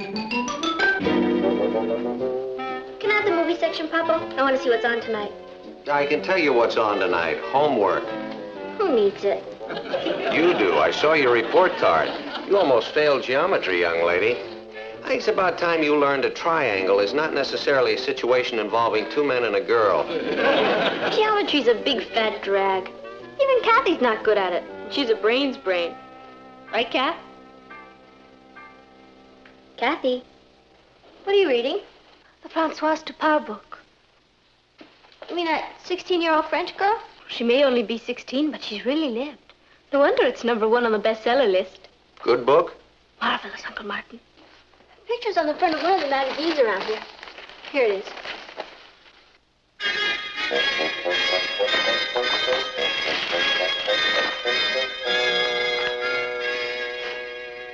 Can I have the movie section, Papa? I want to see what's on tonight. I can tell you what's on tonight. Homework. Who needs it? You do. I saw your report card. You almost failed geometry, young lady. I think it's about time you learned a triangle is not necessarily a situation involving two men and a girl. Geometry's a big fat drag. Even Kathy's not good at it. She's a brain's brain. Right, Kath? Kathy, what are you reading? The Françoise Dupart book. You mean that 16-year-old French girl? She may only be 16, but she's really lived. No wonder it's #1 on the bestseller list. Good book? Marvelous, Uncle Martin. Picture's on the front of one of the magazines around here. Here it is.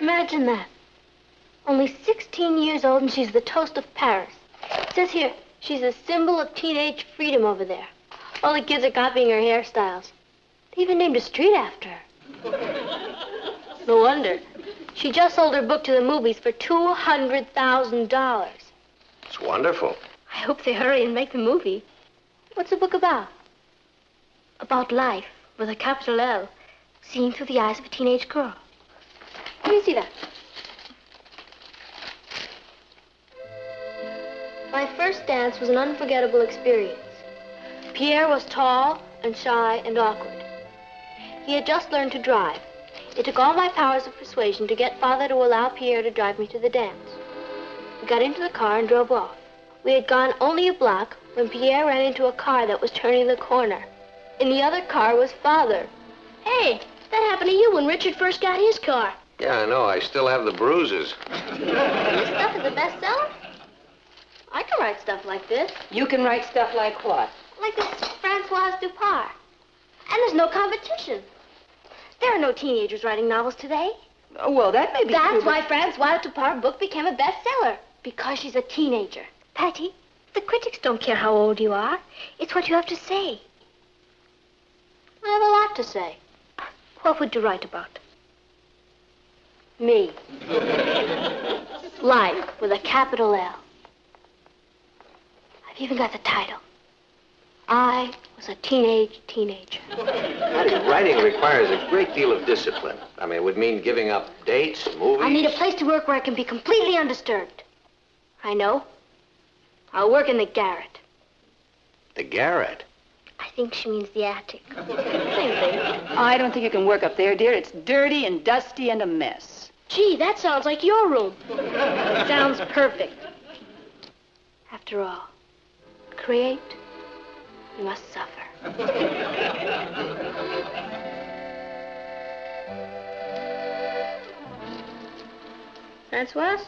Imagine that. Only 16 years old and she's the toast of Paris. It says here, she's a symbol of teenage freedom over there. All the kids are copying her hairstyles. They even named a street after her. No wonder. She just sold her book to the movies for $200,000. It's wonderful. I hope they hurry and make the movie. What's the book about? About life, with a capital L, seen through the eyes of a teenage girl. Let me see that. My first dance was an unforgettable experience. Pierre was tall and shy and awkward. He had just learned to drive. It took all my powers of persuasion to get Father to allow Pierre to drive me to the dance. We got into the car and drove off. We had gone only a block when Pierre ran into a car that was turning the corner. In the other car was Father. Hey, that happened to you when Richard first got his car. Yeah, I know. I still have the bruises. This stuff is a bestseller? I can write stuff like this. You can write stuff like what? Like this Françoise Dupart. And there's no competition. There are no teenagers writing novels today. Oh, well, that may be true. That's why Françoise Dupart's book became a bestseller. Because she's a teenager. Patty, the critics don't care how old you are. It's what you have to say. I have a lot to say. What would you write about? Me. Life with a capital L. I've even got the title. I was a teenager. Writing requires a great deal of discipline. I mean, it would mean giving up dates, movies. I need a place to work where I can be completely undisturbed. I know. I'll work in the garret. The garret? I think she means the attic. Same thing. I don't think you can work up there, dear. It's dirty and dusty and a mess. Gee, that sounds like your room. Sounds perfect. After all, create, you must suffer. Françoise,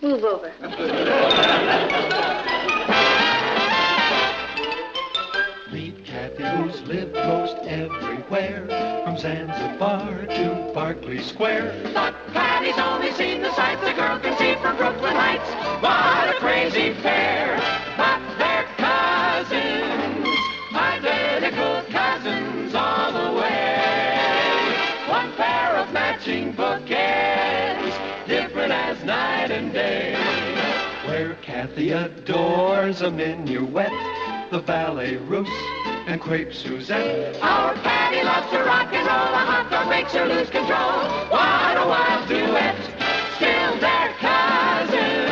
move over. Meet Kathy, who's lived most everywhere, from Zanzibar to Berkeley Square. But Patty's only seen the sights a girl can see from Brooklyn Heights. What a crazy pair! But they're cousins, identical cousins all the way. One pair of matching bouquets, different as night and day. Where Kathy adores a minuet, the ballet russe, and crepe Suzette. Our Patty loves to rock and roll, a hot dog makes her lose control. What a wild duet, still they're cousins,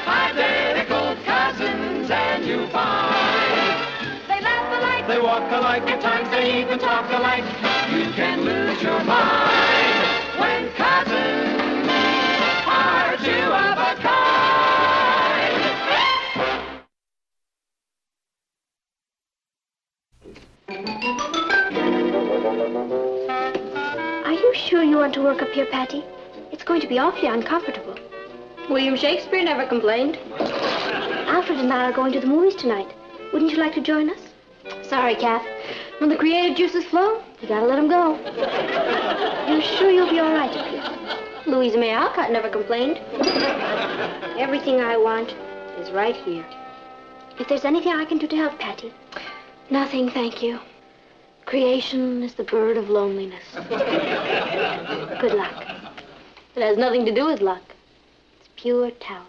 identical cousins, and you find they laugh alike, They walk alike, at times they even talk alike. You can lose your mind when cousins are two of a kind. Are you sure you want to work up here, Patty? It's going to be awfully uncomfortable. William Shakespeare never complained. Alfred and I are going to the movies tonight. Wouldn't you like to join us? Sorry, Kath. When the creative juices flow, you gotta let them go. You sure you'll be all right up here? Louisa May Alcott never complained. Everything I want is right here. If there's anything I can do to help, Patty. Nothing, thank you. Creation is the bird of loneliness. Good luck. It has nothing to do with luck. pure talent.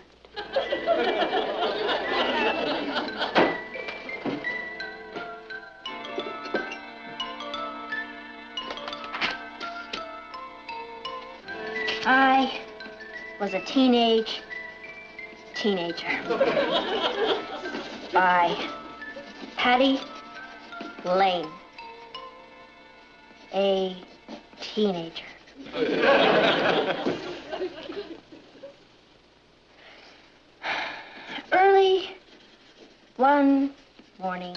I was a teenager. By Patty Lane. A teenager. Early one morning,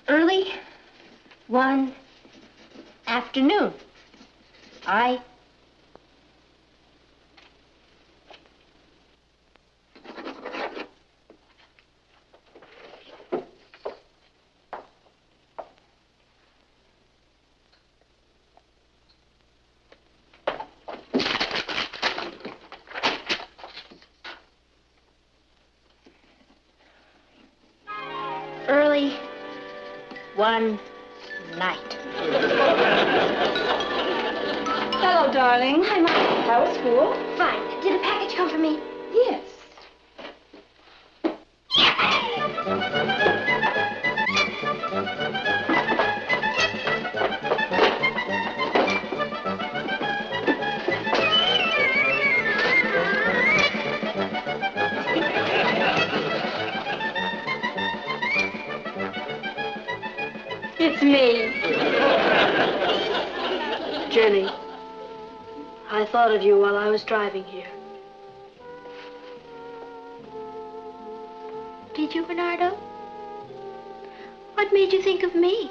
Early one afternoon, early one night. Hello, darling. Hi, Mom. How was school? Fine. Did a package come for me? Yes. It's me. Jenny, I thought of you while I was driving here. Did you, Bernardo? What made you think of me?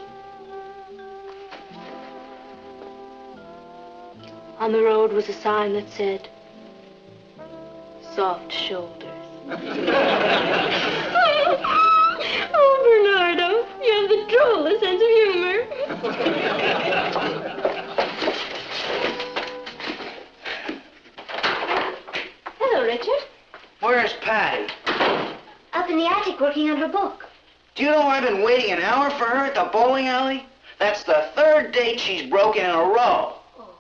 On the road was a sign that said, soft shoulders. Oh, Bernardo, you have the drollest sense of humor. Hello, Richard. Where's Patty? Up in the attic working on her book. Do you know I've been waiting an hour for her at the bowling alley? That's the third date she's broken in a row. Oh,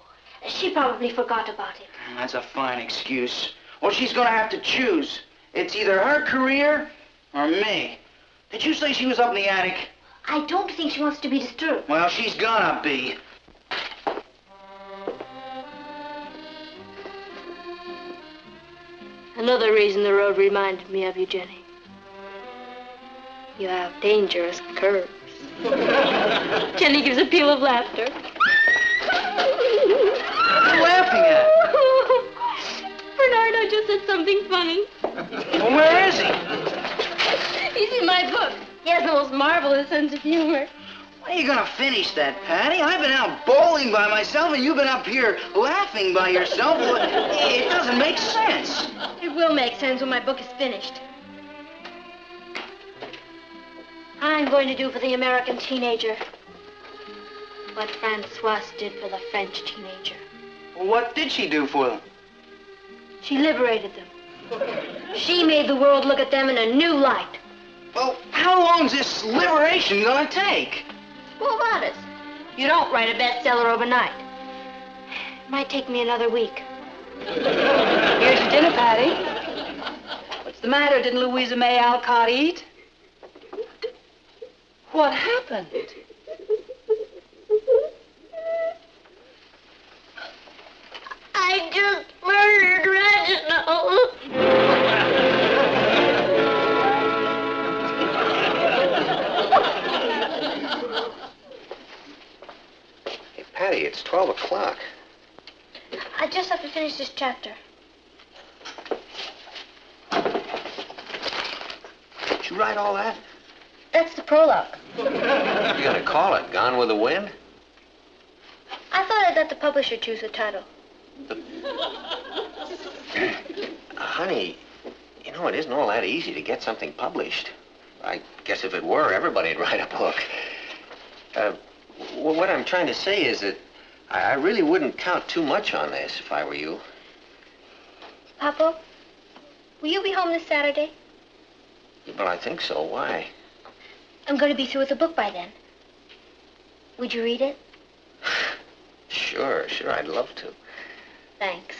she probably forgot about it. That's a fine excuse. Well, she's gonna have to choose. It's either her career or me. Did you say she was up in the attic? I don't think she wants to be disturbed. Well, she's gonna be. Another reason the road reminded me of you, Jenny. You have dangerous curves. Jenny gives a peal of laughter. What are you laughing at? Bernardo just said something funny. Well, where is he? He's in my book. He has the most marvelous sense of humor. When are you gonna finish that, Patty? I've been out bowling by myself, and you've been up here laughing by yourself. Well, it doesn't make sense. It will make sense when my book is finished. I'm going to do for the American teenager what Francoise did for the French teenager. Well, what did she do for them? She liberated them. She made the world look at them in a new light. Well, how long's this liberation gonna take? What about us? You don't write a bestseller overnight. It might take me another week. Here's your dinner, Patty. What's the matter? Didn't Louisa May Alcott eat? What happened? I just murdered Reginald. Hey, Patty, it's 12 o'clock. I just have to finish this chapter. Did you write all that? That's the prologue. What are you gonna call it? Gone with the Wind? I thought I'd let the publisher choose the title. Honey, you know, it isn't all that easy to get something published. I guess if it were, everybody'd write a book. What I'm trying to say is that I really wouldn't count too much on this if I were you. Papa, will you be home this Saturday? Well, I think so. Why? I'm going to be through with the book by then. Would you read it? Sure, I'd love to. Thanks.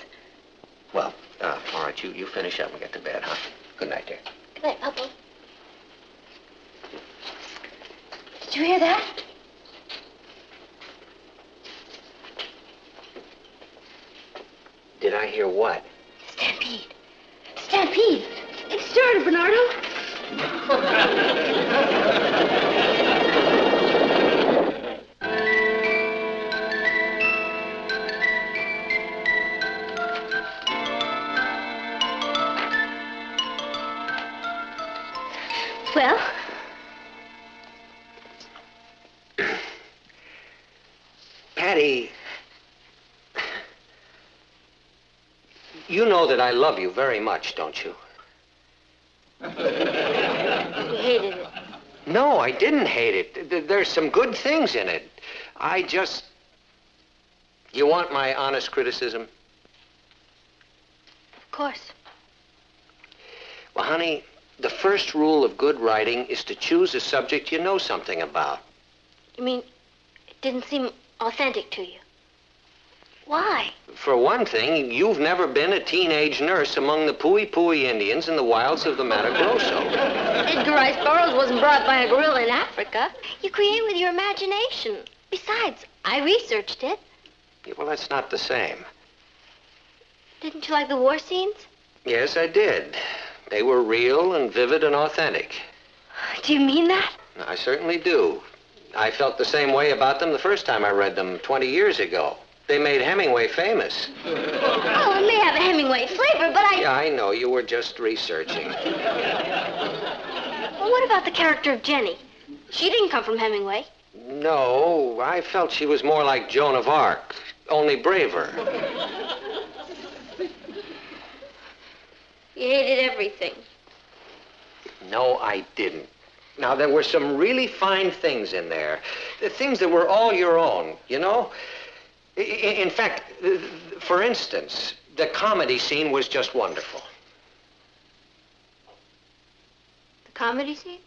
Well, all right, you finish up and get to bed, huh? Good night, dear. Good night, Papa. Did you hear that? Did I hear what? Stampede. Stampede. It started, Bernardo. Well? Patty, you know that I love you very much, don't you? You hated it. No, I didn't hate it. There's some good things in it. I just... You want my honest criticism? Of course. Well, honey, the first rule of good writing is to choose a subject you know something about. You mean it didn't seem authentic to you? Why? For one thing, you've never been a teenage nurse among the Pui Indians in the wilds of the Mato Grosso. Edgar Rice Burroughs wasn't brought by a gorilla in Africa. You create with your imagination. Besides, I researched it. Yeah, well, that's not the same. Didn't you like the war scenes? Yes, I did. They were real and vivid and authentic. Do you mean that? I certainly do. I felt the same way about them the first time I read them 20 years ago. They made Hemingway famous. Oh, it may have a Hemingway flavor, but Yeah, I know. You were just researching. Well, what about the character of Jenny? She didn't come from Hemingway. No, I felt she was more like Joan of Arc, only braver. You hated everything. No, I didn't. Now, there were some really fine things in there. The things that were all your own, you know? In fact, for instance, the comedy scene was just wonderful. The comedy scene?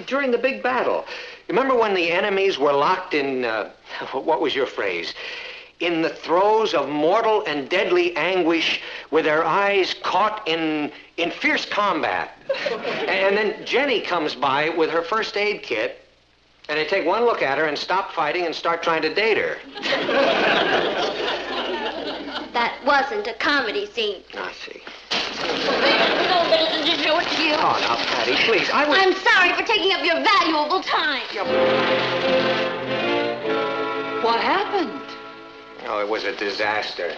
During the big battle. Remember when the enemies were locked in, what was your phrase? In the throes of mortal and deadly anguish with their eyes caught in fierce combat. And then Jenny comes by with her first aid kit, and they take one look at her and stop fighting and start trying to date her. That wasn't a comedy scene. I see. No, but it's just show it to you. Oh, now, Patty, please, I was... I'm sorry for taking up your valuable time. What happened? Oh, it was a disaster.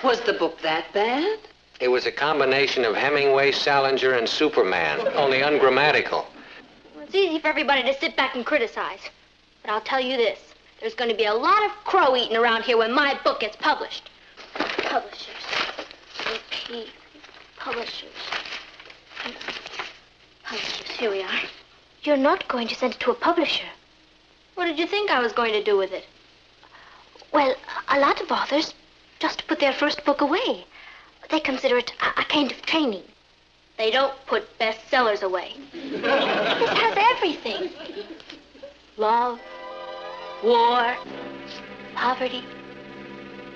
Was the book that bad? It was a combination of Hemingway, Salinger, and Superman, only ungrammatical. It's easy for everybody to sit back and criticize. But I'll tell you this. There's going to be a lot of crow eating around here when my book gets published. Publishers. Repeat. Publishers. Publishers. Here we are. You're not going to send it to a publisher. What did you think I was going to do with it? Well, a lot of authors just put their first book away. They consider it a kind of training. They don't put bestsellers away. This has everything. Love, war, poverty,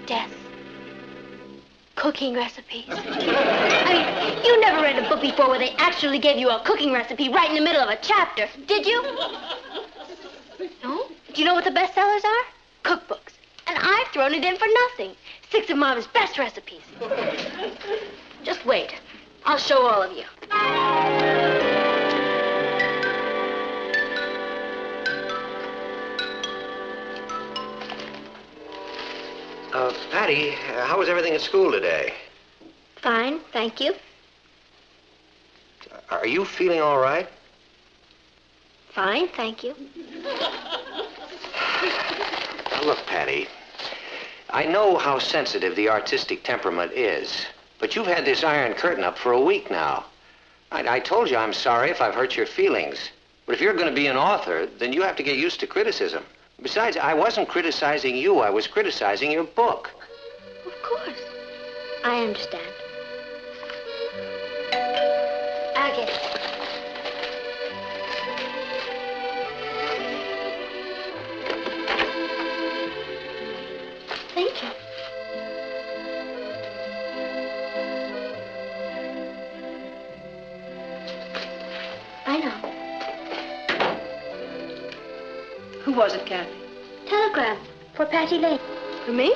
death, cooking recipes. I mean, you never read a book before where they actually gave you a cooking recipe right in the middle of a chapter, did you? No? Do you know what the bestsellers are? Cookbooks. And I've thrown it in for nothing. 6 of Mom's best recipes. Just wait. I'll show all of you. Patty, how was everything at school today? Fine, thank you. Are you feeling all right? Fine, thank you. Now, look, Patty, I know how sensitive the artistic temperament is, but you've had this Iron Curtain up for a week now. I told you I'm sorry if I've hurt your feelings. But if you're going to be an author, then you have to get used to criticism. Besides, I wasn't criticizing you. I was criticizing your book. Of course. I understand. it. Thank you. I know. Who was it, Kathy? Telegram for Patty Lane. For me?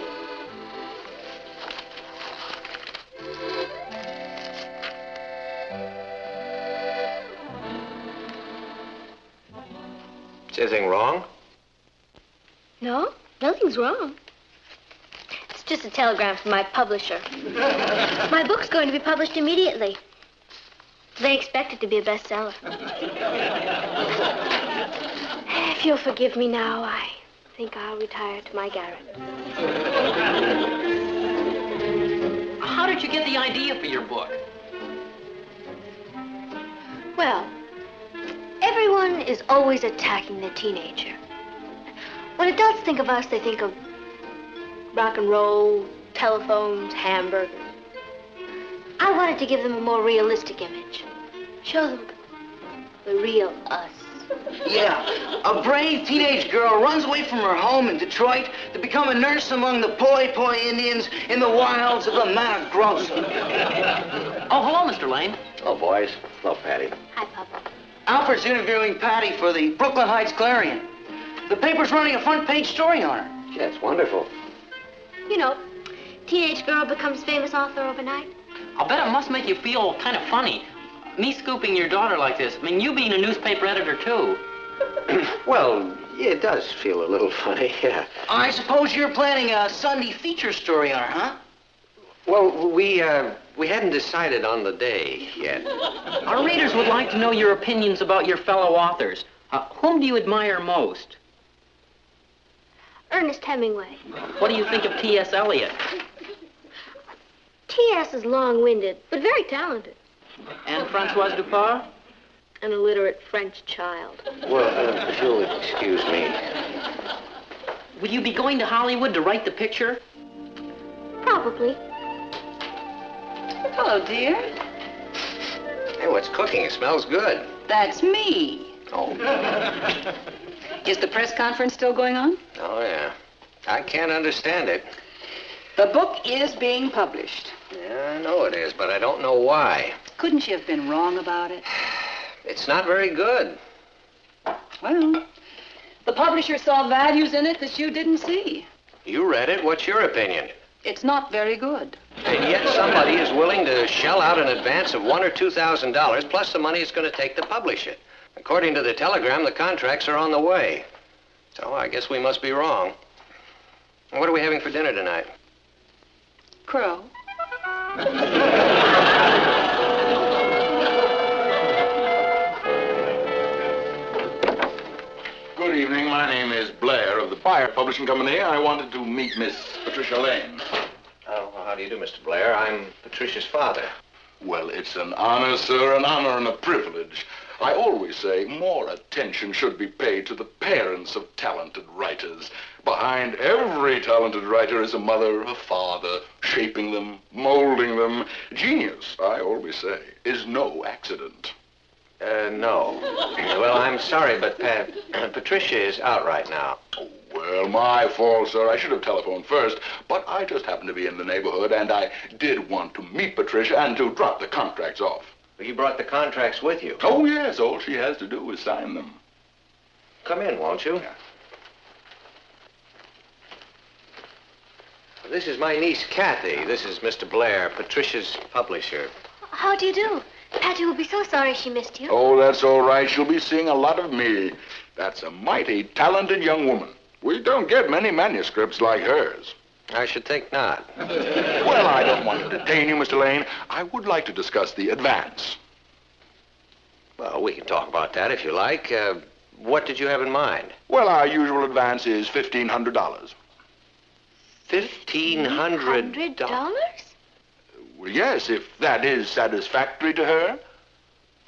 Is anything wrong? No, nothing's wrong. It's just a telegram from my publisher. My book's going to be published immediately. They expect it to be a bestseller. If you'll forgive me now, I think I'll retire to my garret. How did you get the idea for your book? Well, everyone is always attacking the teenager. When adults think of us, they think of rock and roll, telephones, hamburgers. I wanted to give them a more realistic image. Show them the real us. Yeah, a brave teenage girl runs away from her home in Detroit to become a nurse among the Poi Indians in the wilds of the Mato Grosso. Oh, hello, Mr. Lane. Hello, boys. Hello, Patty. Hi, Papa. Alfred's interviewing Patty for the Brooklyn Heights Clarion. The paper's running a front-page story on her. Yeah, it's wonderful. You know, teenage girl becomes famous author overnight. I'll bet it must make you feel kind of funny. Me scooping your daughter like this. I mean, you being a newspaper editor, too. Well, yeah, it does feel a little funny, yeah. I suppose you're planning a Sunday feature story on her, huh? Well, we hadn't decided on the day yet. Our readers would like to know your opinions about your fellow authors. Whom do you admire most? Ernest Hemingway. What do you think of T.S. Eliot? T.S. is long-winded, but very talented. And Francoise Dupart? An illiterate French child. Well, if you'll excuse me. Will you be going to Hollywood to write the picture? Probably. Hello, dear. Hey, what's cooking? It smells good. That's me. Oh. Is the press conference still going on? Oh, yeah. I can't understand it. The book is being published. Yeah, I know it is, but I don't know why. Couldn't you have been wrong about it? It's not very good. Well, the publisher saw values in it that you didn't see. You read it. What's your opinion? It's not very good. And yet somebody is willing to shell out an advance of $1,000 or $2,000 plus the money it's going to take to publish it. According to the telegram, the contracts are on the way. So I guess we must be wrong. What are we having for dinner tonight? Crow. Good evening. My name is Blair of the Fire Publishing Company. I wanted to meet Miss Patricia Lane. Oh, well, how do you do, Mr. Blair? I'm Patricia's father. Well, it's an honor, sir, an honor and a privilege. I always say more attention should be paid to the parents of talented writers. Behind every talented writer is a mother, a father, shaping them, molding them. Genius, I always say, is no accident. No. Well, I'm sorry, but Patricia is out right now. Oh, well, my fault, sir. I should have telephoned first, but I just happened to be in the neighborhood, and I did want to meet Patricia and to drop the contracts off. You brought the contracts with you. Oh, yes. All she has to do is sign them. Come in, won't you? Yeah. This is my niece, Kathy. This is Mr. Blair, Patricia's publisher. How do you do? Patty will be so sorry she missed you. Oh, that's all right. She'll be seeing a lot of me. That's a mighty talented young woman. We don't get many manuscripts like hers. I should think not. Well, I don't want to detain you, Mr. Lane. I would like to discuss the advance. Well, we can talk about that if you like. What did you have in mind? Well, our usual advance is $1,500. $1,500? Well, yes, if that is satisfactory to her.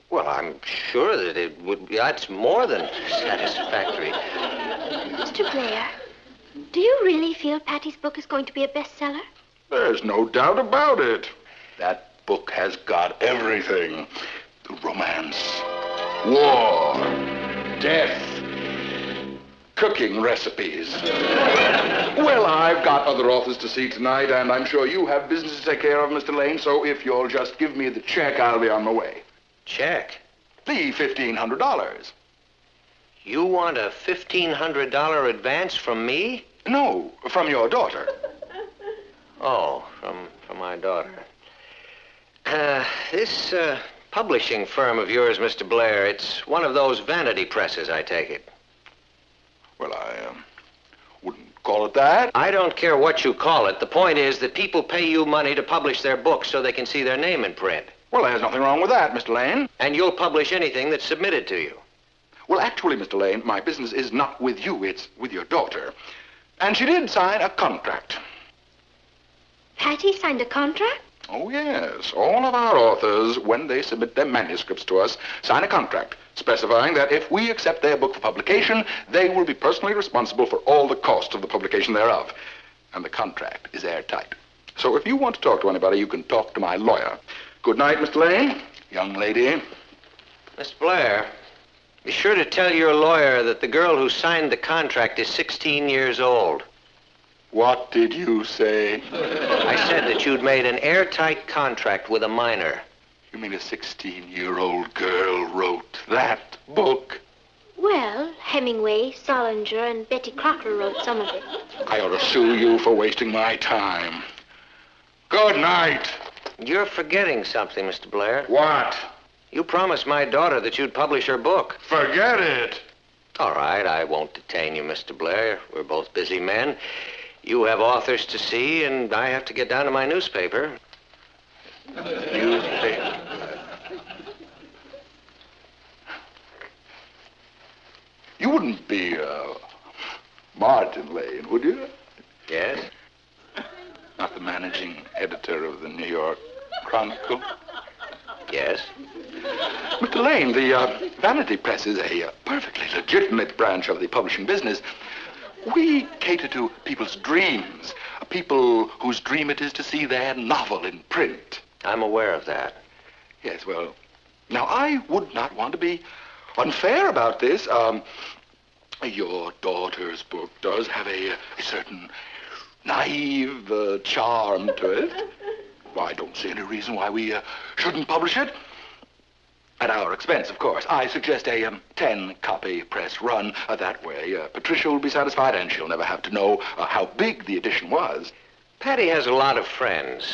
Well, I'm sure that it would be. That's more than satisfactory. Mr. Blair, do you really feel Patty's book is going to be a bestseller? There's no doubt about it. That book has got everything. romance, war, death, cooking recipes. Well, I've got other authors to see tonight, and I'm sure you have business to take care of, Mr. Lane, so if you'll just give me the check, I'll be on my way. Check? The $1,500. You want a $1,500 advance from me? No, from your daughter. Oh, from my daughter. This publishing firm of yours, Mr. Blair, it's one of those vanity presses, I take it. Well, I wouldn't call it that. I don't care what you call it. The point is that people pay you money to publish their books so they can see their name in print. Well, there's nothing wrong with that, Mr. Lane. And you'll publish anything that's submitted to you. Well, actually, Mr. Lane, my business is not with you, it's with your daughter. And she did sign a contract. Patty signed a contract? Oh, yes. All of our authors, when they submit their manuscripts to us, sign a contract specifying that if we accept their book for publication, they will be personally responsible for all the cost of the publication thereof. And the contract is airtight. So if you want to talk to anybody, you can talk to my lawyer. Good night, Mr. Lane. Young lady. Mr. Blair, be sure to tell your lawyer that the girl who signed the contract is 16 years old. What did you say? I said that you'd made an airtight contract with a minor. You mean a 16-year-old girl wrote that book? Well, Hemingway, Solinger, and Betty Crocker wrote some of it. I ought to sue you for wasting my time. Good night. You're forgetting something, Mr. Blair. What? You promised my daughter that you'd publish her book. Forget it. All right, I won't detain you, Mr. Blair. We're both busy men. You have authors to see, and I have to get down to my newspaper. Newspaper? You wouldn't be, Martin Lane, would you? Yes? Not the managing editor of the New York Chronicle? Yes? Mr. Lane, the Vanity Press is a perfectly legitimate branch of the publishing business. We cater to people's dreams, people whose dream it is to see their novel in print. I'm aware of that. Yes, well, now I would not want to be unfair about this. Your daughter's book does have a certain naive charm to it. Well, I don't see any reason why we shouldn't publish it. At our expense, of course. I suggest a 10-copy press run. That way, Patricia will be satisfied, and she'll never have to know how big the edition was. Patty has a lot of friends.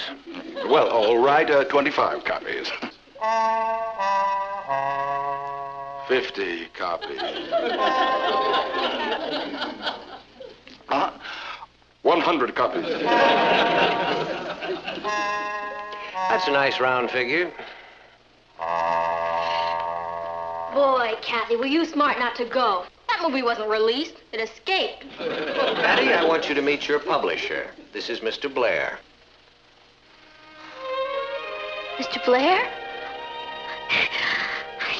Well, all right, 25 copies. 50 copies. 100 copies. That's a nice round figure. Boy, Kathy, were you smart not to go? That movie wasn't released. It escaped. Patty, I want you to meet your publisher. This is Mr. Blair. Mr. Blair?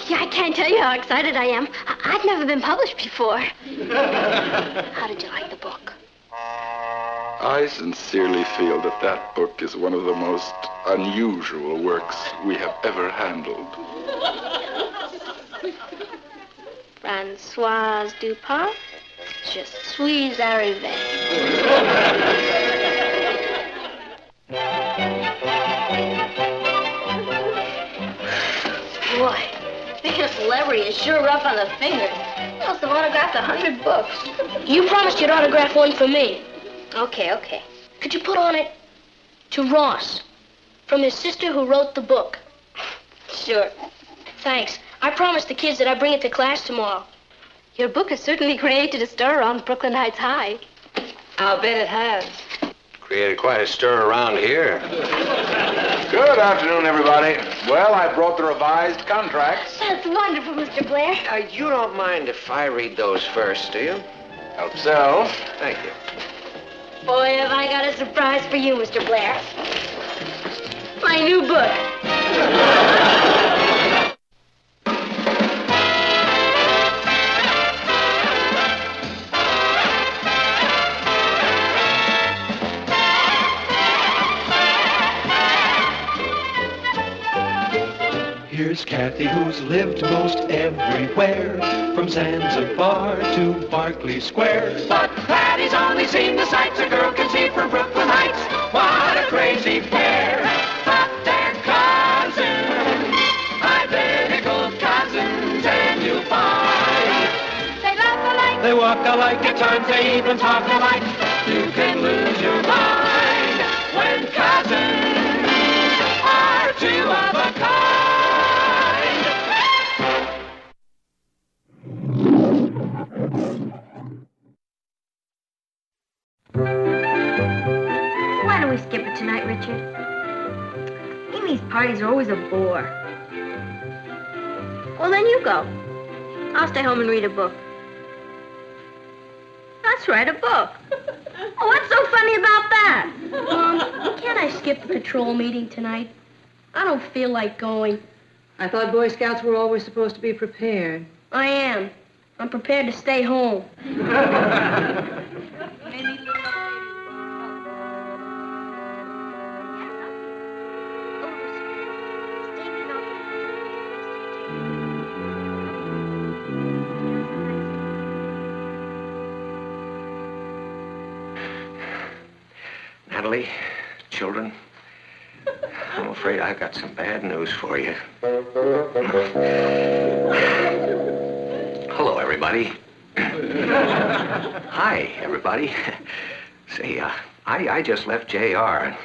Yeah, I can't tell you how excited I am. I've never been published before. How did you like the book? I sincerely feel that that book is one of the most unusual works we have ever handled. Francoise Dupont, je suis arrivée. Boy, being a celebrity is sure rough on the fingers. I must have autographed 100 books. You promised you'd autograph one for me. Okay. Could you put on it, to Ross, from his sister who wrote the book? Sure. Thanks. I promised the kids that I'd bring it to class tomorrow. Your book has certainly created a stir around Brooklyn Heights High. I'll bet it has. Created quite a stir around here. Good afternoon, everybody. Well, I brought the revised contracts. That's wonderful, Mr. Blair. You don't mind if I read those first, do you? Hope so. Thank you. Boy, have I got a surprise for you, Mr. Blair. My new book. Here's Kathy Kathy, who's lived most everywhere, from Zanzibar to Berkeley Square. But Patty's only seen the sights a girl can see from Brooklyn Heights. What a crazy pair, but they're cousins, identical cousins, and you'll find they laugh alike, They walk alike, at times they even talk alike. You can lose your mind when cousins are two of a kind. Why don't we skip it tonight, Richard? Amy's parties are always a bore. Well, then you go. I'll stay home and read a book. That's right, a book. Oh, what's so funny about that? Mom, can't I skip the patrol meeting tonight? I don't feel like going. I thought Boy Scouts were always supposed to be prepared. I am. I'm prepared to stay home. Natalie, children, I'm afraid I've got some bad news for you. Hello, everybody. Hi, everybody. Say, I just left JR.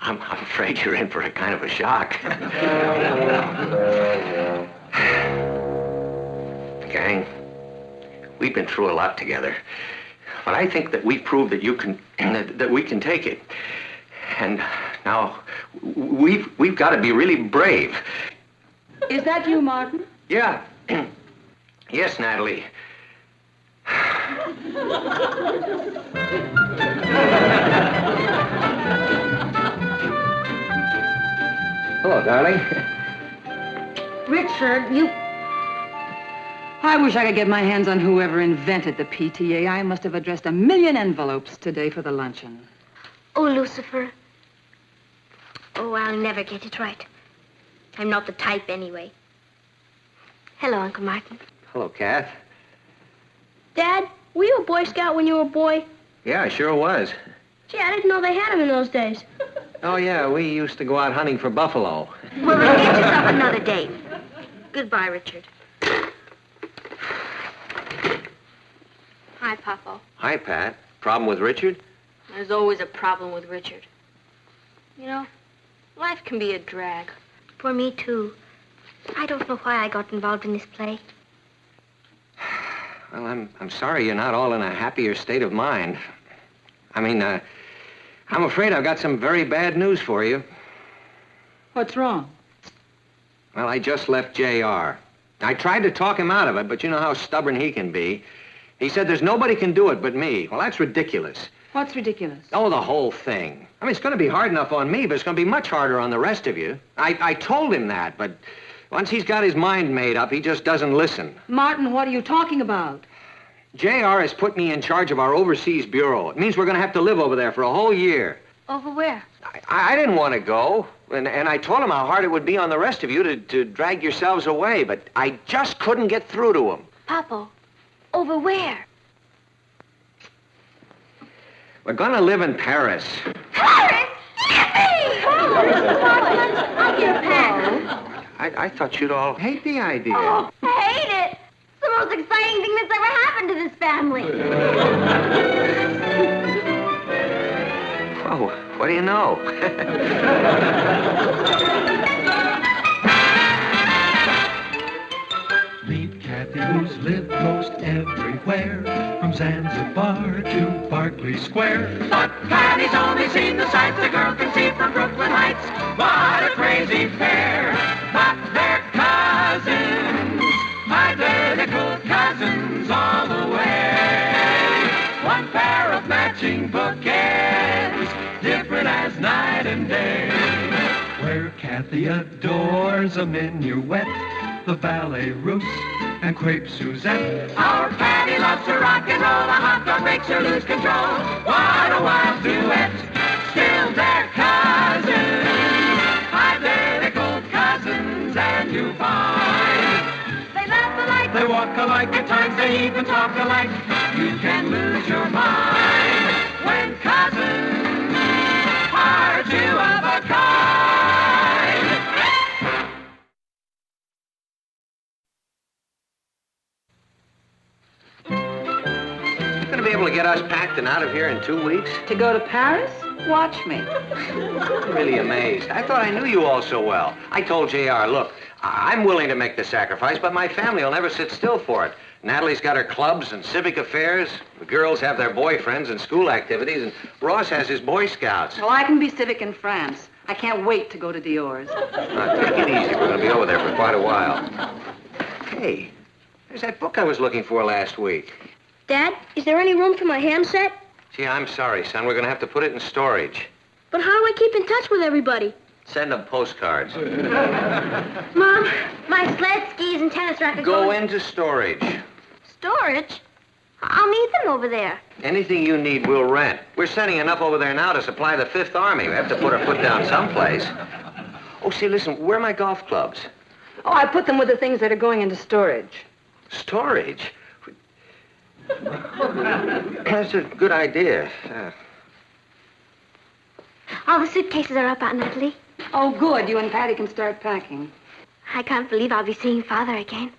I'm afraid you're in for a kind of a shock. Gang, we've been through a lot together. But I think that we've proved that you can, that we can take it. And now, we've got to be really brave. Is that you, Martin? Yeah. Yes, Natalie. Hello, darling. Richard, you... I wish I could get my hands on whoever invented the PTA. I must have addressed 1 million envelopes today for the luncheon. Oh, Lucifer. Oh, I'll never get it right. I'm not the type anyway. Hello, Uncle Martin. Hello, Kath. Dad, were you a Boy Scout when you were a boy? Yeah, I sure was. Gee, I didn't know they had them in those days. Oh, yeah, we used to go out hunting for buffalo. Well, then get yourself another date. Goodbye, Richard. Hi, Papa. Hi, Pat. Problem with Richard? There's always a problem with Richard. You know, life can be a drag. For me, too. I don't know why I got involved in this play. Well, I'm sorry you're not all in a happier state of mind. I mean, I'm afraid I've got some very bad news for you. What's wrong? Well, I just left JR. I tried to talk him out of it, but you know how stubborn he can be. He said there's nobody can do it but me. Well, that's ridiculous. What's ridiculous? Oh, the whole thing. I mean, it's going to be hard enough on me, but it's going to be much harder on the rest of you. I told him that, but once he's got his mind made up, he just doesn't listen. Martin, what are you talking about? JR has put me in charge of our overseas bureau. It means we're going to have to live over there for a whole year. Over where? I didn't want to go, and I told him how hard it would be on the rest of you to drag yourselves away, but I just couldn't get through to him. Papa, over where? We're going to live in Paris. Paris! Yippee! I'll get a pen. I thought you'd all hate the idea. Oh, I hate it. It's the most exciting thing that's ever happened to this family. Oh, what do you know? Meet Kathy, who's lived most everywhere, from Zanzibar to Berkeley Square. But Patty's only seen the sights a girl can see from Brooklyn Heights. What a crazy pair, but they're cousins, identical cousins all the way. One pair of matching bookends, different as night and day. Where Kathy adores a minuet, the ballet russe, and crepe Suzette. Our Patty loves to rock and roll, a hot dog makes her lose control. What a wild duet, still they're cousins, identical cousins, and you find They walk alike, at times they even talk alike. You can lose your mind when cousins are two of a kind. You're going to be able to get us packed and out of here in 2 weeks? To go to Paris? Watch me. I'm really amazed. I thought I knew you all so well. I told JR, look, I'm willing to make the sacrifice, but my family will never sit still for it. Natalie's got her clubs and civic affairs. The girls have their boyfriends and school activities, and Ross has his Boy Scouts. Well, I can be civic in France. I can't wait to go to Dior's. Take it easy. We're going to be over there for quite a while. Hey, there's that book I was looking for last week. Dad, is there any room for my ham set? Gee, I'm sorry, son. We're going to have to put it in storage. But how do I keep in touch with everybody? Send them postcards. Mom, my sled, skis, and tennis rackets. Go into storage. Storage? I'll need them over there. Anything you need, we'll rent. We're sending enough over there now to supply the Fifth Army. We have to put our foot down someplace. Oh, see, listen, where are my golf clubs? Oh, I put them with the things that are going into storage. Storage? That's a good idea. All the suitcases are up, Aunt Natalie. Oh, good. You and Patty can start packing. I can't believe I'll be seeing Father again.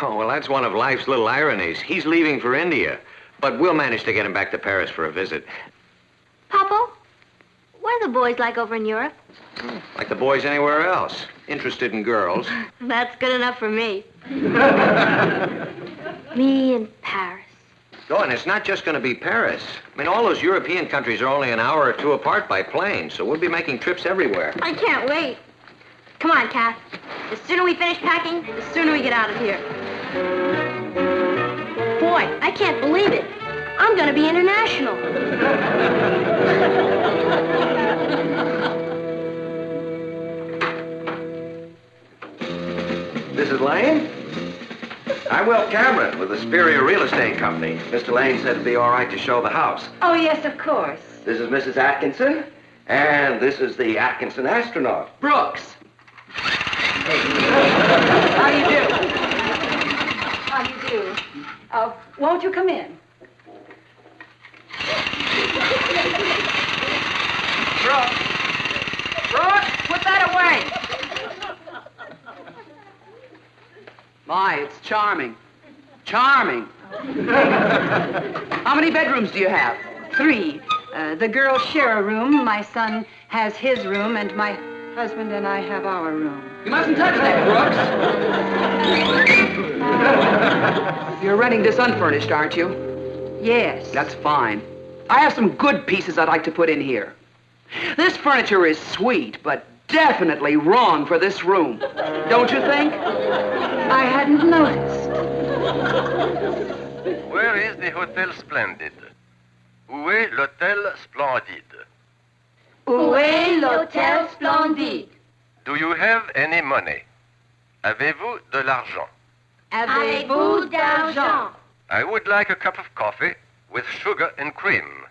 Oh, well, that's one of life's little ironies. He's leaving for India, but we'll manage to get him back to Paris for a visit. Papa, what are the boys like over in Europe? Like the boys anywhere else. Interested in girls. That's good enough for me. Me in Paris. Oh, and it's not just going to be Paris. I mean, all those European countries are only an hour or two apart by plane, so we'll be making trips everywhere. I can't wait. Come on, Kath. The sooner we finish packing, the sooner we get out of here. Boy, I can't believe it. I'm going to be international. This is Lane? I'm Will Cameron with the Superior Real Estate Company. Mr. Lane said it'd be all right to show the house. Oh, yes, of course. This is Mrs. Atkinson, and this is the Atkinson astronaut. Brooks. How do you do? How do you do? Won't you come in? Brooks. Brooks, put that away. My, it's charming. Charming. How many bedrooms do you have? 3. The girls share a room. My son has his room, and my husband and I have our room. You mustn't touch that, Brooks. You're renting this unfurnished, aren't you? Yes. That's fine. I have some good pieces I'd like to put in here. This furniture is sweet, but definitely wrong for this room. Don't you think? I hadn't noticed. Where is the Hotel Splendid? Où est l'Hôtel Splendide? Où est l'Hôtel Splendide? Do you have any money? Avez-vous de l'argent? Avez-vous d'argent? I would like a cup of coffee with sugar and cream.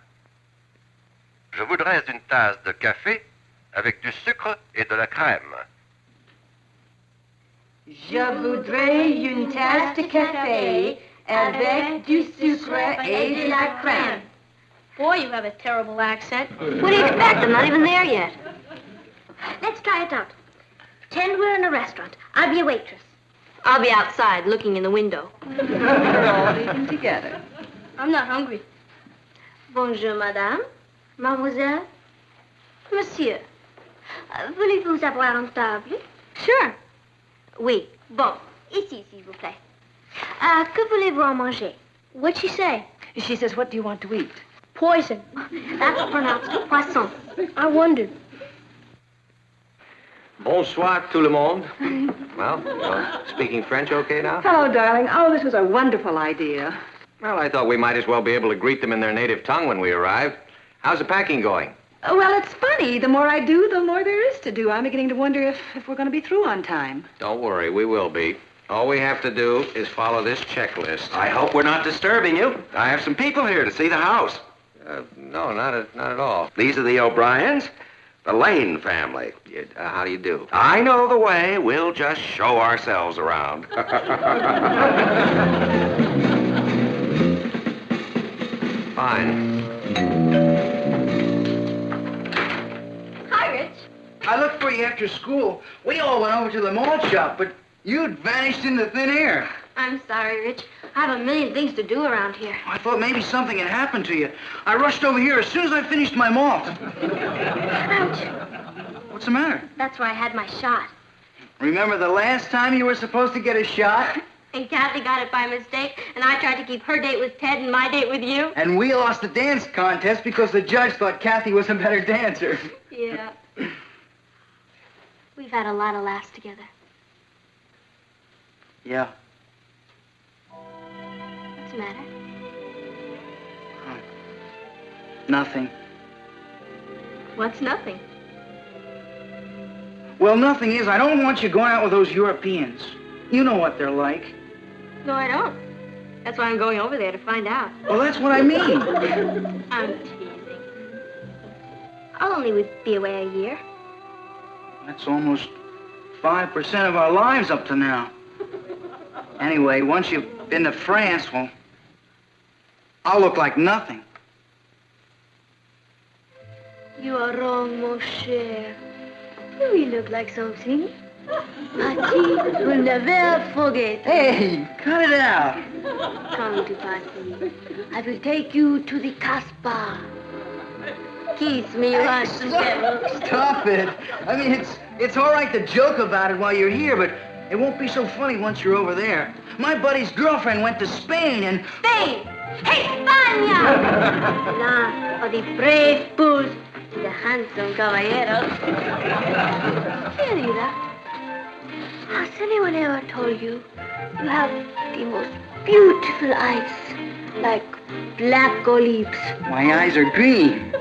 Je voudrais une tasse de café avec du sucre et de la crème. Je voudrais une tasse de café avec du sucre et de la crème. Boy, you have a terrible accent. What do you expect? I'm not even there yet. Let's try it out. Pretend we're in a restaurant. I'll be a waitress. I'll be outside looking in the window. We're all eating together. I'm not hungry. Bonjour, madame. Mademoiselle. Monsieur. Voulez-vous avoir une table? Sure. Oui. Bon. Ici, s'il vous plaît. Que voulez-vous en manger? What'd she say? She says, what do you want to eat? Poison. That's pronounced poisson. I wondered. Bonsoir, tout le monde. Well, speaking French okay now? Hello, darling. Oh, this was a wonderful idea. Well, I thought we might as well be able to greet them in their native tongue when we arrive. How's the packing going? Well, it's funny. The more I do, the more there is to do. I'm beginning to wonder if we're going to be through on time. Don't worry, we will be. All we have to do is follow this checklist. I hope we're not disturbing you. I have some people here to see the house. No, not at all. These are the O'Briens. The Lane family. How do you do? I know the way. We'll just show ourselves around. Fine. Hi, Rich. I looked for you after school. We all went over to the malt shop, but you'd vanished into thin air. I'm sorry, Rich. I have a million things to do around here. I thought maybe something had happened to you. I rushed over here as soon as I finished my malt. Ouch. What's the matter? That's where I had my shot. Remember the last time you were supposed to get a shot? And Kathy got it by mistake, and I tried to keep her date with Ted and my date with you. And we lost the dance contest because the judge thought Kathy was a better dancer. Yeah. We've had a lot of laughs together. Yeah. What's the matter? Nothing. What's nothing? Well, nothing is, I don't want you going out with those Europeans. You know what they're like. No, I don't. That's why I'm going over there to find out. Well, that's what I mean. I'm teasing. I'll only be away a year. That's almost 5% of our lives up to now. Anyway, once you've been to France, well, I'll look like nothing. You are wrong, mon cher. You will look like something. Patty will never forget. Hey, cut it out. Come to Patty. I will take you to the Casbah. Kiss me, once and Stop it. I mean, it's all right to joke about it while you're here, but it won't be so funny once you're over there. My buddy's girlfriend went to Spain and... Spain! España! Now for the brave bulls, the handsome caballero. Querida, has anyone ever told you you have the most beautiful eyes, like black olives? My eyes are green.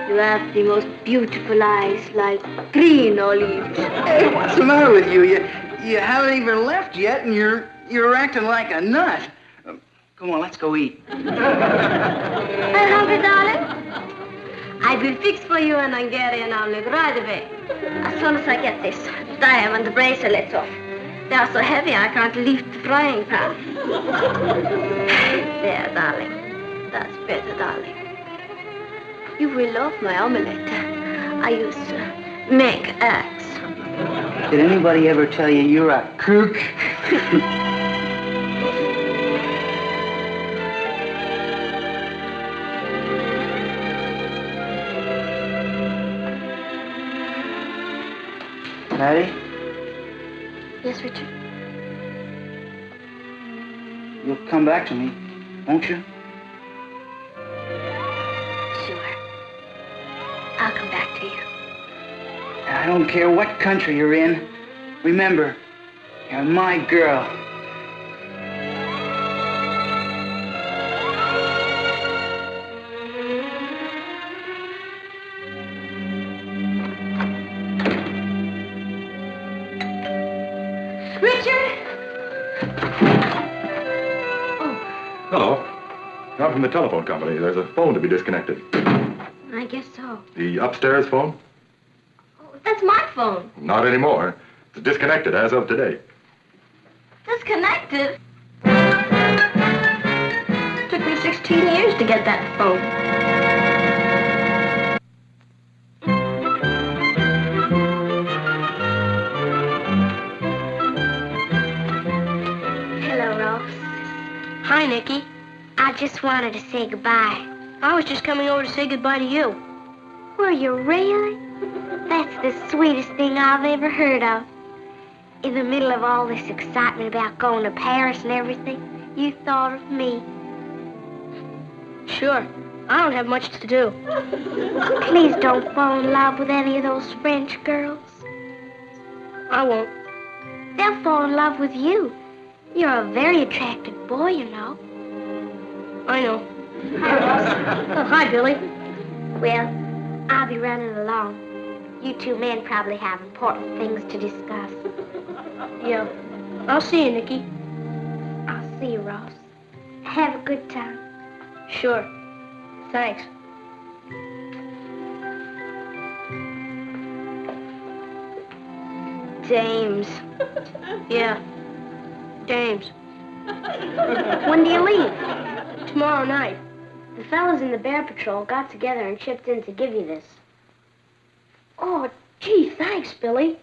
You have the most beautiful eyes, like green olives. Hey, what's the matter with you? You haven't even left yet, and you're acting like a nut. Come on, let's go eat. Are you hungry, darling? I will fix for you an Hungarian omelet right away. As soon as I get this diamond bracelets off. They are so heavy I can't lift the frying pan. There, darling. That's better, darling. You will love my omelette. I use make eggs. Did anybody ever tell you you're a kook? Patty? Yes, Richard? You'll come back to me, won't you? Sure. I'll come back to you. I don't care what country you're in. Remember, you're my girl. Hello. I'm from the telephone company. There's a phone to be disconnected. I guess so. The upstairs phone? Oh, that's my phone. Not anymore. It's disconnected as of today. Disconnected? Took me 16 years to get that phone. Hello, Ross. Hi, Nicky. I just wanted to say goodbye. I was just coming over to say goodbye to you. Were you really? That's the sweetest thing I've ever heard of. In the middle of all this excitement about going to Paris and everything, you thought of me. Sure. I don't have much to do. Please don't fall in love with any of those French girls. I won't. They'll fall in love with you. You're a very attractive boy, you know. I know. Hi, Ross. Oh, hi, Billy. Well, I'll be running along. You two men probably have important things to discuss. Yeah. I'll see you, Nicky. I'll see you, Ross. Have a good time. Sure. Thanks. James. Yeah, James. When do you leave? Tomorrow night. The fellas in the Bear Patrol got together and chipped in to give you this. Oh, gee, thanks, Billy.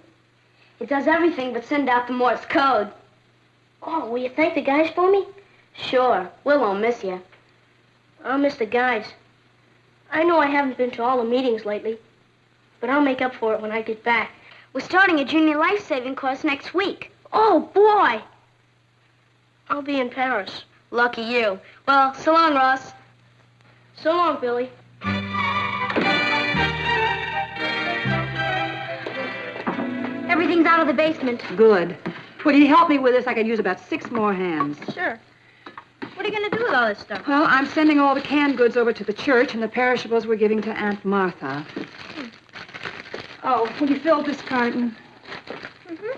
It does everything but send out the Morse code. Oh, will you thank the guys for me? Sure. Will'll miss you. I'll miss the guys. I know I haven't been to all the meetings lately, but I'll make up for it when I get back. We're starting a junior life-saving course next week. Oh, boy! I'll be in Paris. Lucky you. Well, so long, Ross. So long, Billy. Everything's out of the basement. Good. Would you help me with this? I could use about 6 more hands. Sure. What are you going to do with all this stuff? Well, I'm sending all the canned goods over to the church, and the perishables we're giving to Aunt Martha. Oh, will you fill this carton? Mm-hmm.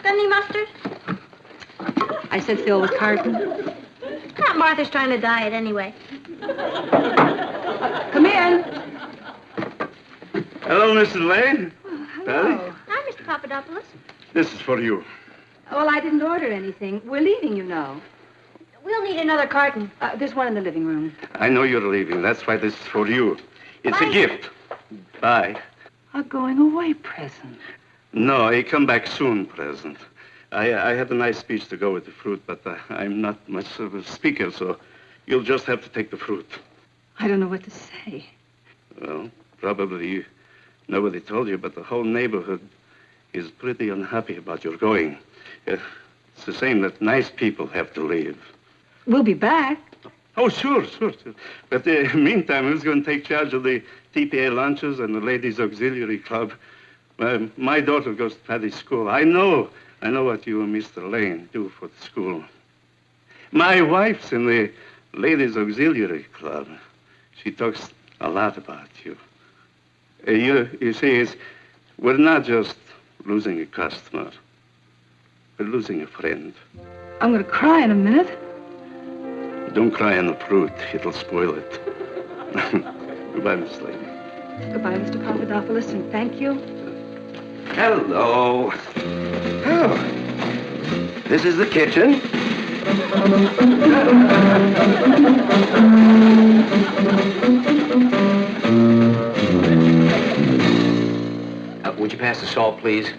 Got any mustard? I said fill the carton. Aunt Martha's trying to diet anyway. Come in. Hello, Mrs. Lane. Hello. Hi, Mr. Papadopoulos. This is for you. Well, I didn't order anything. We're leaving, you know. We'll need another carton. There's one in the living room. I know you're leaving. That's why this is for you. It's Bye. a gift. Bye. A going away present. No, I come back soon present. I had a nice speech to go with the fruit, but I'm not much of a speaker, so you'll just have to take the fruit. I don't know what to say. Well, probably nobody told you, but the whole neighborhood is pretty unhappy about your going. It's the same that nice people have to leave. We'll be back. Oh, sure. But meantime, who's going to take charge of the TPA lunches and the Ladies Auxiliary Club? My daughter goes to Patty's school. I know what you and Mr. Lane do for the school. My wife's in the Ladies Auxiliary Club. She talks a lot about you. You see, we're not just losing a customer. We're losing a friend. I'm going to cry in a minute. Don't cry on the fruit. It'll spoil it. Goodbye, Miss Lane. Goodbye, Mr. Papadopoulos, and thank you. Hello. Oh. This is the kitchen. Would you pass the salt, please?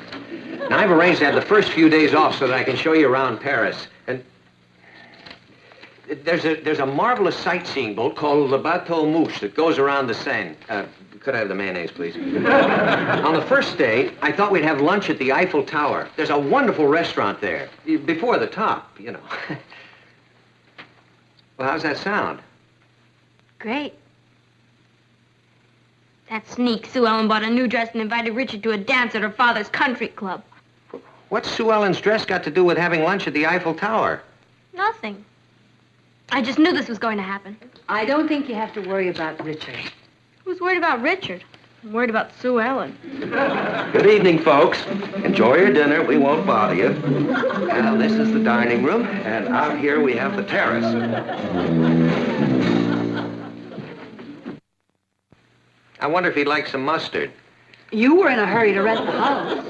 Now, I've arranged to have the first few days off so that I can show you around Paris. And there's a marvelous sightseeing boat called Le Bateau Mouche that goes around the Seine. Could I have the mayonnaise, please? On the first day, I thought we'd have lunch at the Eiffel Tower. There's a wonderful restaurant there, before the top, you know. Well, how's that sound? Great. That sneak Sue Ellen bought a new dress and invited Richard to a dance at her father's country club. What's Sue Ellen's dress got to do with having lunch at the Eiffel Tower? Nothing. I just knew this was going to happen. I don't think you have to worry about Richard. Who's worried about Richard? I'm worried about Sue Ellen. Good evening, folks. Enjoy your dinner. We won't bother you. Now, this is the dining room, and out here we have the terrace. I wonder if he'd like some mustard. You were in a hurry to rent the house.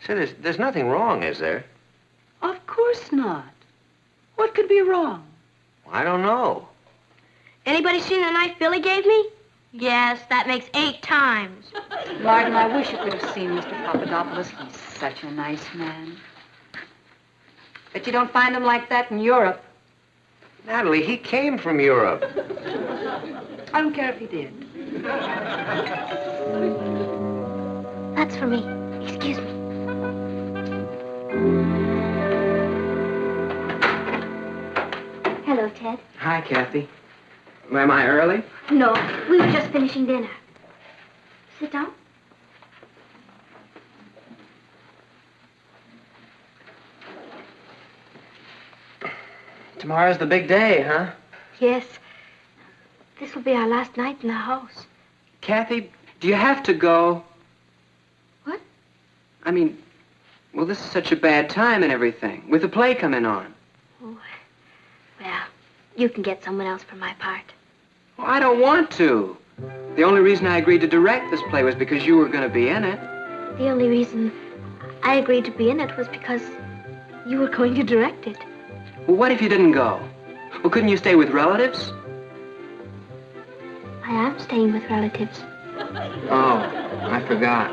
Say, there's nothing wrong, is there? Of course not. What could be wrong? I don't know. Anybody seen the knife Billy gave me? Yes, that makes 8 times. Martin, I wish you could have seen Mr. Papadopoulos. He's such a nice man. Bet you don't find him like that in Europe. Natalie, he came from Europe. I don't care if he did. That's for me. Excuse me. Hello, Ted. Hi, Kathy. Am I early? No, we were just finishing dinner. Sit down. Tomorrow's the big day, huh? Yes. This will be our last night in the house. Kathy, do you have to go? What? I mean, well, this is such a bad time and everything, with the play coming on. Oh, well, you can get someone else for my part. Well, I don't want to. The only reason I agreed to direct this play was because you were going to be in it. The only reason I agreed to be in it was because you were going to direct it. Well, what if you didn't go? Well, couldn't you stay with relatives? I am staying with relatives. Oh, I forgot.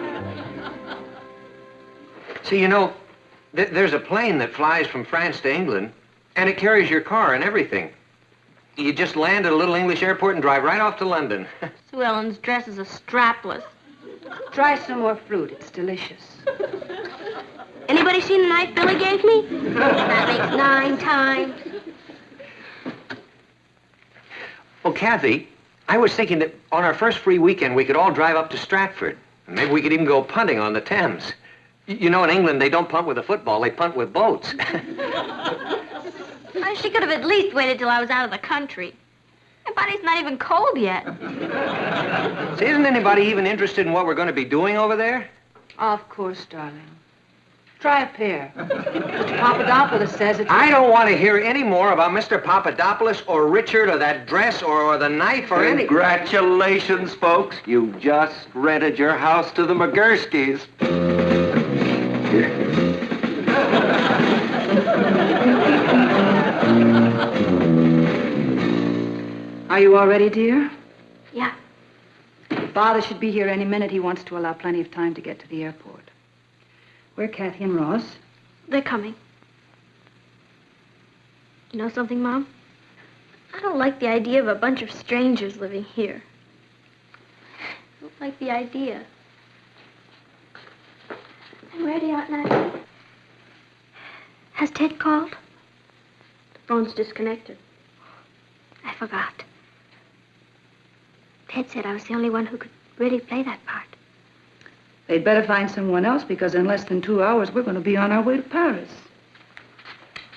See, you know, there's a plane that flies from France to England, and it carries your car and everything. You just land at a little English airport and drive right off to London. Sue Ellen's dresses are strapless. Try some more fruit. It's delicious. Anybody seen the knife Billy gave me? That makes 9 times. Well, Kathy, I was thinking that on our first free weekend, we could all drive up to Stratford. And maybe we could even go punting on the Thames. You know, in England, they don't punt with a football, they punt with boats. Well, she could have at least waited till I was out of the country. My body's not even cold yet. See, isn't anybody even interested in what we're going to be doing over there? Of course, darling. Try a pear. Mr. Papadopoulos says it's... I don't want to hear any more about Mr. Papadopoulos or Richard or that dress or the knife or any... Congratulations, folks. You just rented your house to the McGurskys. Are you all ready, dear? Yeah. Father should be here any minute. He wants to allow plenty of time to get to the airport. Where are Kathy and Ross? They're coming. You know something, Mom? I don't like the idea of a bunch of strangers living here. I don't like the idea. I'm ready, Aunt Natalie. Has Ted called? The phone's disconnected. I forgot. Ted said I was the only one who could really play that part. They'd better find someone else because in less than 2 hours, we're going to be on our way to Paris.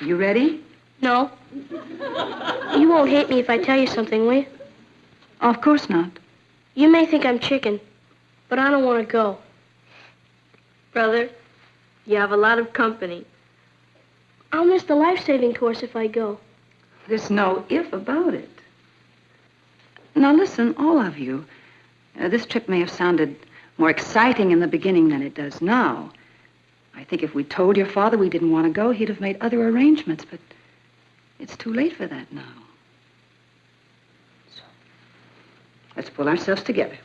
You ready? No. You won't hate me if I tell you something, will you? Of course not. You may think I'm chicken, but I don't want to go. Brother, you have a lot of company. I'll miss the life-saving course if I go. There's no if about it. Now listen, all of you. This trip may have sounded more exciting in the beginning than it does now. I think if we told your father we didn't want to go, he'd have made other arrangements, but it's too late for that now. So, let's pull ourselves together.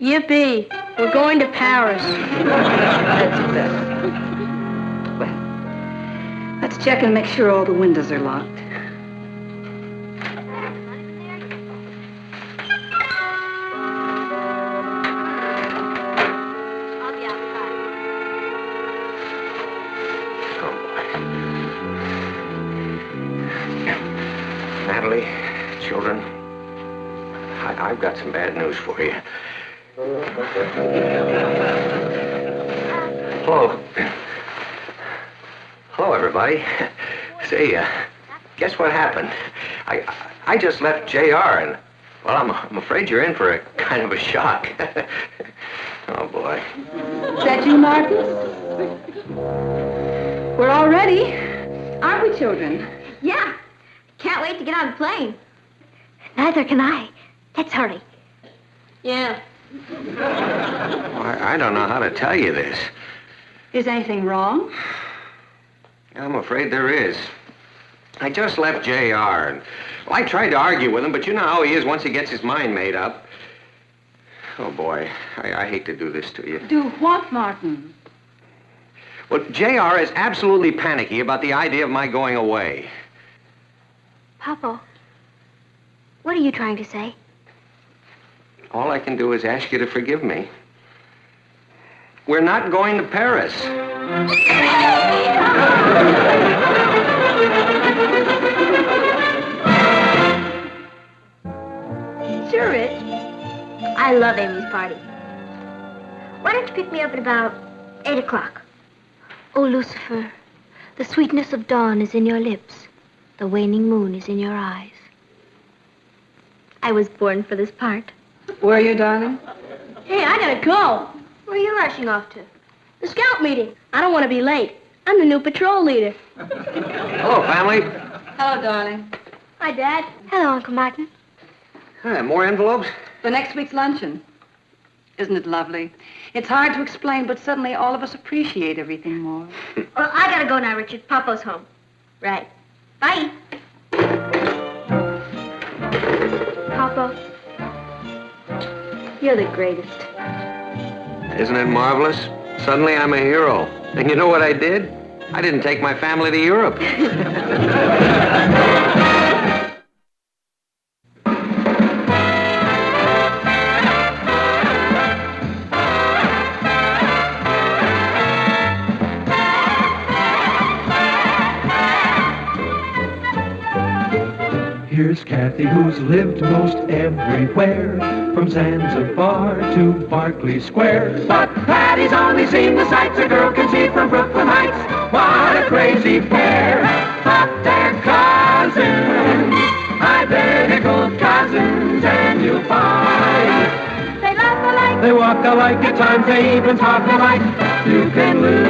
Yippee! We're going to Paris. That's better. Well, let's check and make sure all the windows are locked. Natalie, children, I've got some bad news for you. Hello. Hello, everybody. Say, guess what happened? I just left JR, and, well, I'm afraid you're in for a kind of a shock. Oh, boy. Is that you, Martin? We're all ready, aren't we, children? Yeah. Can't wait to get on the plane. Neither can I. Let's hurry. Yeah. Well, I don't know how to tell you this. Is anything wrong? I'm afraid there is. I just left JR, and well, I tried to argue with him, but you know how he is once he gets his mind made up. Oh, boy, I hate to do this to you. Do what, Martin? Well, JR is absolutely panicky about the idea of my going away. Papa, what are you trying to say? All I can do is ask you to forgive me. We're not going to Paris. Sure, Rich. I love Amy's party. Why don't you pick me up at about 8 o'clock? Oh, Lucifer, the sweetness of dawn is in your lips. The waning moon is in your eyes. I was born for this part. Where are you, darling? Hey, I gotta go. Where are you rushing off to? The scout meeting. I don't want to be late. I'm the new patrol leader. Hello, family. Hello, darling. Hi, Dad. Hello, Uncle Martin. More envelopes? For next week's luncheon. Isn't it lovely? It's hard to explain, but suddenly all of us appreciate everything more. Well, I gotta go now, Richard. Papa's home. Right. Bye. Papa, you're the greatest. Isn't it marvelous? Suddenly I'm a hero. And you know what I did? I didn't take my family to Europe. Here's Kathy, who's lived most everywhere, from Zanzibar to Berkeley Square. But Patty's only seen the sights a girl can see from Brooklyn Heights. What a crazy pair, but they're cousins, identical cousins, and you'll find They laugh alike. they walk alike, at times they even talk alike. You can lose